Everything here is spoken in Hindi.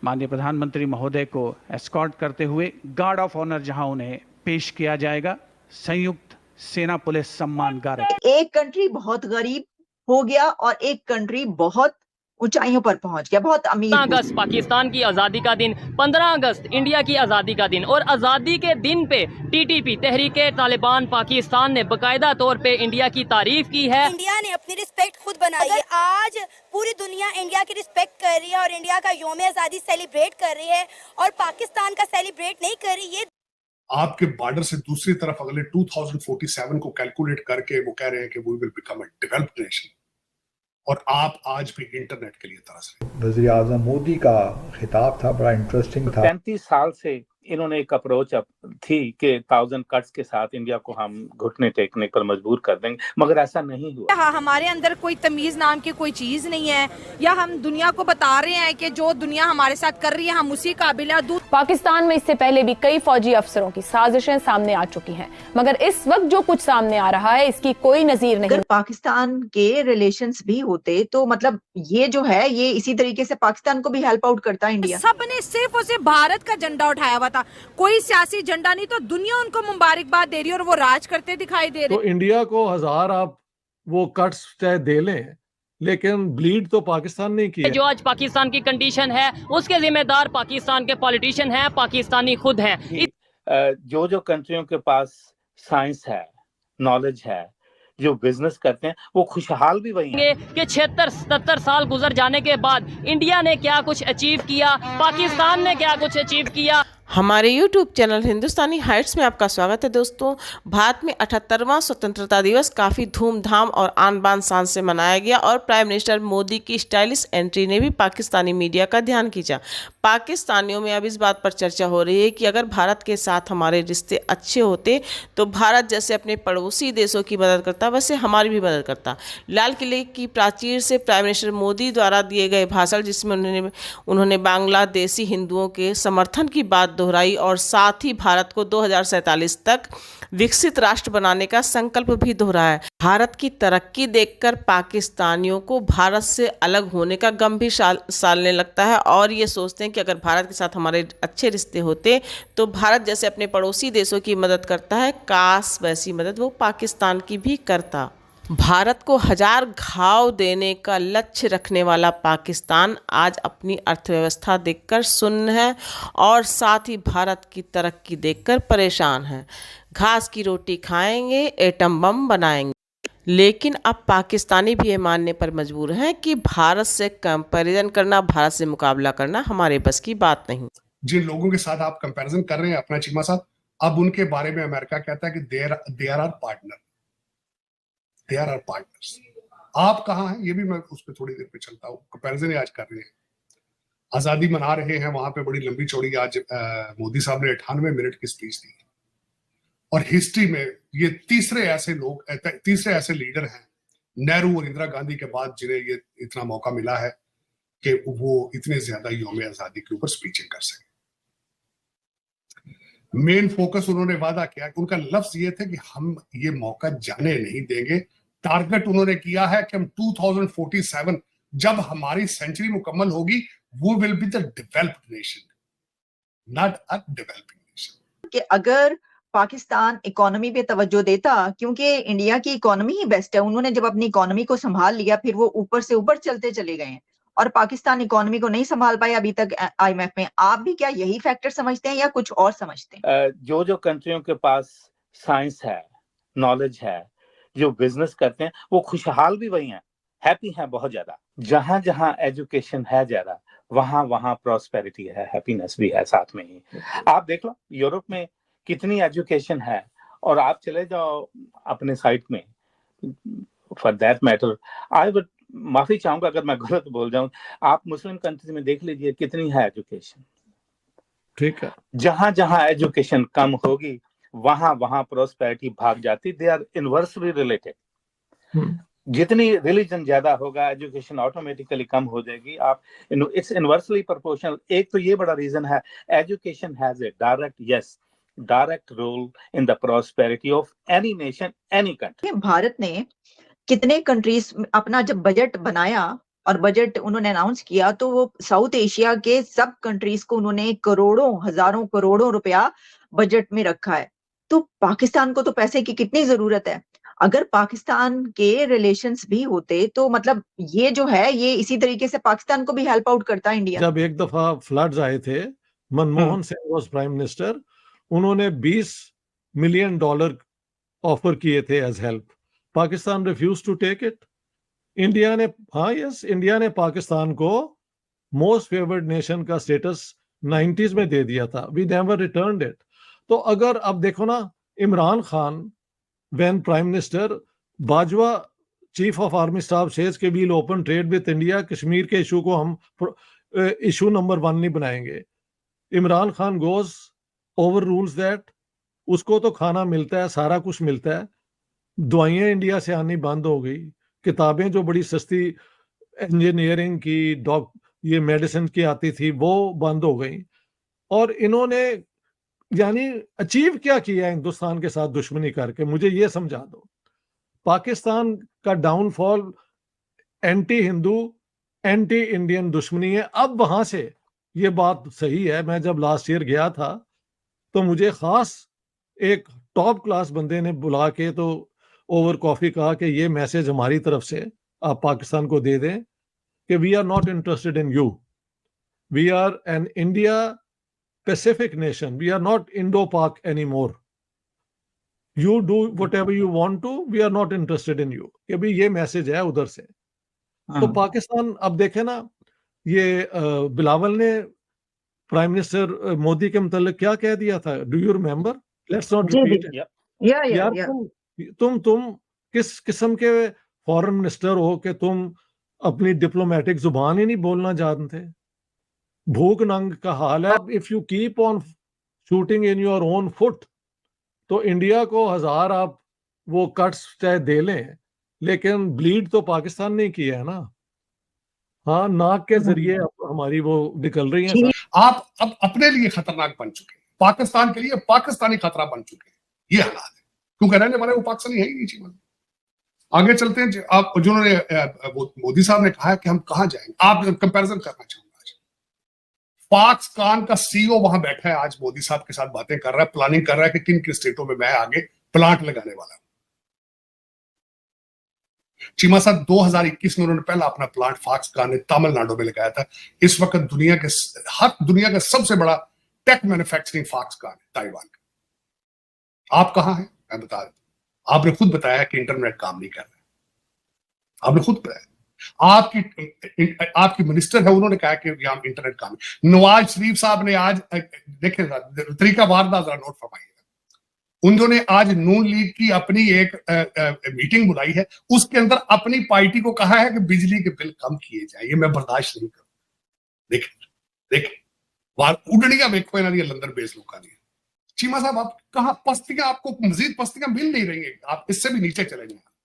माननीय प्रधानमंत्री महोदय को एस्कॉर्ट करते हुए गार्ड ऑफ ऑनर जहां उन्हें पेश किया जाएगा, संयुक्त सेना पुलिस सम्मान गारद। एक कंट्री बहुत गरीब हो गया और एक कंट्री बहुत ऊंचाइयों पर पहुंच गया, बहुत अमीर। 15 अगस्त पाकिस्तान की आज़ादी का दिन, 15 अगस्त इंडिया की आज़ादी का दिन, और आज़ादी के दिन पे टीटीपी तहरीके तालिबान पाकिस्तान ने बाकायदा तौर पे इंडिया की तारीफ की है। इंडिया ने अपनी रिस्पेक्ट खुद बनाई है। आज पूरी दुनिया इंडिया की रिस्पेक्ट कर रही है और इंडिया का यौम आज़ादी सेलिब्रेट कर रही है और पाकिस्तान का सेलिब्रेट नहीं कर रही है। आपके बॉर्डर से दूसरी तरफ अगले 2047 को कैलकुलेट करके वो कह रहे हैं कि we will become a developed nation, और आप आज भी इंटरनेट के लिए तरस रहे हैं। वज़ीर आज़म मोदी का खिताब था, बड़ा इंटरेस्टिंग था। 35 साल से इन्होंने एक अप्रोच थी कि 1000 कट्स के साथ इंडिया को हम घुटने टेकने पर मजबूर कर देंगे, मगर ऐसा नहीं हुआ। हाँ, हमारे अंदर कोई तमीज नाम की कोई चीज नहीं है, या हम दुनिया को बता रहे हैं कि जो दुनिया हमारे साथ कर रही है हम उसी काबिल है। पाकिस्तान में इससे पहले भी कई फौजी अफसरों की साजिशें सामने आ चुकी हैं, मगर इस वक्त जो कुछ सामने आ रहा है इसकी कोई नजीर नहीं। अगर पाकिस्तान के रिलेशंस भी होते तो मतलब ये जो है ये इसी तरीके से पाकिस्तान को भी हेल्प आउट करता है इंडिया। सबने सिर्फ और सिर्फ भारत का झंडा उठाया हुआ था, कोई सियासी झंडा नहीं, तो दुनिया उनको मुबारकबाद दे रही है और वो राज करते दिखाई दे रहे। तो इंडिया को 1000 आप वो कट्स चाहे दे लें, लेकिन ब्लीड तो पाकिस्तान ने की है। जो आज पाकिस्तान की कंडीशन है उसके जिम्मेदार पाकिस्तान के पॉलिटिशियन हैं, पाकिस्तानी खुद हैं। जो जो कंट्रियों के पास साइंस है, नॉलेज है, जो बिजनेस करते हैं, वो खुशहाल भी वही हैं। कि 76-77 साल गुजर जाने के बाद इंडिया ने क्या कुछ अचीव किया, पाकिस्तान ने क्या कुछ अचीव किया। हमारे YouTube चैनल हिंदुस्तानी हाइट्स में आपका स्वागत है। दोस्तों, भारत में 78वां स्वतंत्रता दिवस काफ़ी धूमधाम और आन बान शान से मनाया गया और प्राइम मिनिस्टर मोदी की स्टाइलिश एंट्री ने भी पाकिस्तानी मीडिया का ध्यान खींचा। पाकिस्तानियों में अब इस बात पर चर्चा हो रही है कि अगर भारत के साथ हमारे रिश्ते अच्छे होते तो भारत जैसे अपने पड़ोसी देशों की मदद करता वैसे हमारी भी मदद करता। लाल किले की प्राचीर से प्राइम मिनिस्टर मोदी द्वारा दिए गए भाषण, जिसमें उन्होंने बांग्लादेशी हिंदुओं के समर्थन की बात दोहराई और साथ ही भारत को 2047 तक विकसित राष्ट्र बनाने का संकल्प भी दोहराया। भारत की तरक्की देखकर पाकिस्तानियों को भारत से अलग होने का गम भी सालने लगता है और ये सोचते हैं कि अगर भारत के साथ हमारे अच्छे रिश्ते होते तो भारत जैसे अपने पड़ोसी देशों की मदद करता है, काश वैसी मदद वो पाकिस्तान की भी करता। भारत को 1000 घाव देने का लक्ष्य रखने वाला पाकिस्तान आज अपनी अर्थव्यवस्था देखकर सुन्न है और साथ ही भारत की तरक्की देखकर परेशान है। घास की रोटी खाएंगे, एटम बम बनाएंगे, लेकिन अब पाकिस्तानी भी ये मानने पर मजबूर हैं कि भारत से कंपैरिजन करना, भारत से मुकाबला करना हमारे बस की बात नहीं। जिन लोगों के साथ आप कंपैरिजन कर रहे हैं अपना चीमा साथ, अब उनके बारे में अमेरिका कहता है कि they are our partner, they are our partners. आप कहाँ हैं, ये भी मैं उस पर थोड़ी देर पे चलता हूँ। कंपैरिजन आज कर रहे हैं, आजादी मना रहे हैं, वहां पे बड़ी लंबी चौड़ी आज मोदी साहब ने 98 मिनट की स्पीच दी और हिस्ट्री में ये तीसरे ऐसे लीडर हैं नेहरू और इंदिरा गांधी के बाद जिन्हें ये इतना मौका मिला है कि वो इतने ज्यादा यौम आजादी के ऊपर स्पीचें कर सके। मेन फोकस उन्होंने वादा किया, उनका लफ्ज ये थे कि हम ये मौका जाने नहीं देंगे। टारगेट उन्होंने किया है कि हम 2047 जब हमारी सेंचुरी मुकम्मल होगी, वो will be the developed nation, not a developing nation. कि अगर पाकिस्तान इकोनॉमी पे तवज्जो देता, क्योंकि इंडिया की इकोनॉमी ही बेस्ट है, उन्होंने जब अपनी इकोनॉमी को संभाल लिया फिर वो ऊपर से ऊपर चलते चले गए हैं और पाकिस्तान इकोनॉमी को नहीं संभाल पाया अभी तक IMF में। आप भी क्या यही फैक्टर समझते हैं या कुछ और समझते हैं? जो जो कंट्रियों के पास साइंस है, नॉलेज है, जो बिजनेस करते हैं, वो खुशहाल भी वही हैं, हैप्पी हैं बहुत ज्यादा। जहां जहां एजुकेशन है ज्यादा, वहां वहां प्रॉस्पेरिटी है, हैप्पीनेस भी है साथ में ही। आप देख लो यूरोप में कितनी एजुकेशन है, और आप चले जाओ अपने साइट में, for that matter I would, माफी चाहूंगा अगर मैं गलत बोल जाऊं, आप मुस्लिम कंट्रीज में देख लीजिए कितनी है एजुकेशन। ठीक है, जहां जहां एजुकेशन कम होगी वहां वहां प्रोस्पेरिटी भाग जाती। They are inversely related. जितनी रिलीजन ज्यादा होगा, एजुकेशन ऑटोमेटिकली कम हो जाएगी। आप इट्स इनवर्सली प्रोपोर्शनल। एक तो ये बड़ा रीजन है, education has a direct role in the prosperity of any nation, any country. Bharat ने कितने कंट्रीज अपना जब बजट बनाया और बजट उन्होंने अनाउंस किया तो वो साउथ एशिया के सब कंट्रीज को उन्होंने करोड़ों हजारों करोड़ों रुपया बजट में रखा है। तो पाकिस्तान को तो पैसे की कितनी जरूरत है। अगर पाकिस्तान के रिलेशंस भी होते तो मतलब ये जो है ये इसी तरीके से पाकिस्तान को भी हेल्प आउट करता इंडिया। जब एक दफा फ्लड्स आए थे, Manmohan Singh was prime minister, उन्होंने $20 मिलियन ऑफर किए थे as help. Pakistan refuse to take it. India ने पाकिस्तान को मोस्ट फेवर्ड नेशन का स्टेटस 90s में दे दिया था। We never returned it. तो अगर अब देखो ना, Imran Khan when prime minister, Bajwa chief of army staff says he will open trade with India, Kashmir के इशू को हम इशू नंबर 1 नहीं बनाएंगे। Imran Khan goes over rules that, उसको तो खाना मिलता है, सारा कुछ मिलता है, दवाइयाँ इंडिया से आनी बंद हो गई, किताबें जो बड़ी सस्ती इंजीनियरिंग की ये मेडिसिन की आती थी वो बंद हो गई। और इन्होंने यानी अचीव क्या किया हिंदुस्तान के साथ दुश्मनी करके, मुझे ये समझा दो। पाकिस्तान का downfall anti Hindu anti Indian दुश्मनी है। अब वहां से ये बात सही है, मैं जब लास्ट ईयर गया था तो मुझे खास एक टॉप क्लास बंदे ने बुला के तो ओवर कॉफी कहा कि ये मैसेज हमारी तरफ से आप पाकिस्तान को दे दें कि we are not interested in you, we are an India Pacific nation, we are not Indo Pak anymore, you do whatever you want to, we are not interested in you. कि भाई ये मैसेज है उधर से। तो पाकिस्तान अब देखे ना, ये बिलावल ने प्राइम मिनिस्टर मोदी के मतलब क्या कह दिया था, do you remember? Let's not repeat it. यार तुम किस किस्म के फॉरेन मिनिस्टर हो कि तुम अपनी डिप्लोमेटिक जुबान ही नहीं बोलना जानते? भूख नंग का हाल है। If you keep on shooting in your own foot, तो इंडिया को 1000 आप वो कट्स चाहे दे लें, लेकिन ब्लीड तो पाकिस्तान ने किया है ना। हाँ, नाक के जरिए हमारी वो निकल रही है। आप अब अपने लिए खतरनाक बन चुके हैं, पाकिस्तान के लिए पाकिस्तानी खतरा बन चुके हैं। ये हालात है, क्योंकि रहने वाले वो पाकिस्तानी है ही नहीं। आगे चलते हैं। आप जिन्होंने मोदी साहब ने कहा है कि हम कहां जाएंगे, आप कंपैरिजन करना चाहूंगा। पाकिस्तान का सीईओ वहां बैठा है, आज मोदी साहब के साथ बातें कर रहा है, प्लानिंग कर रहा है कि किन किन स्टेटों में मैं आगे प्लांट लगाने वाला हूं। चीमा साहब 2021 में उन्होंने पहला अपना प्लांट पाकिस्तान ने तमिलनाडु में लगाया था। इस वक्त दुनिया का सबसे बड़ा टेक मैन्युफैक्चरिंग पाकिस्तान है, ताइवान का। आप कहां हैं? मैं बता देता, आपने खुद बताया कि इंटरनेट काम नहीं कर रहा। आपने खुद बताया, आपकी मिनिस्टर है, उन्होंने कहा कि यहां इंटरनेट काम है। नवाज शरीफ साहब ने आज देखे तरीका वारदात जरा नोट फरमाइएगा, उन्होंने आज नून लीग की अपनी एक मीटिंग बुलाई है, उसके अंदर अपनी पार्टी को कहा है कि बिजली के बिल कम किए जाए। ये मैं बर्दाश्त नहीं करूं। देखें वार उड़नियां वेखो इन्हों लंदन बेस लोगों की। चीमा साहब आप कहा पस्तियां, आपको मजीद पस्तियां मिल नहीं रही है, आप इससे भी नीचे चले जाए।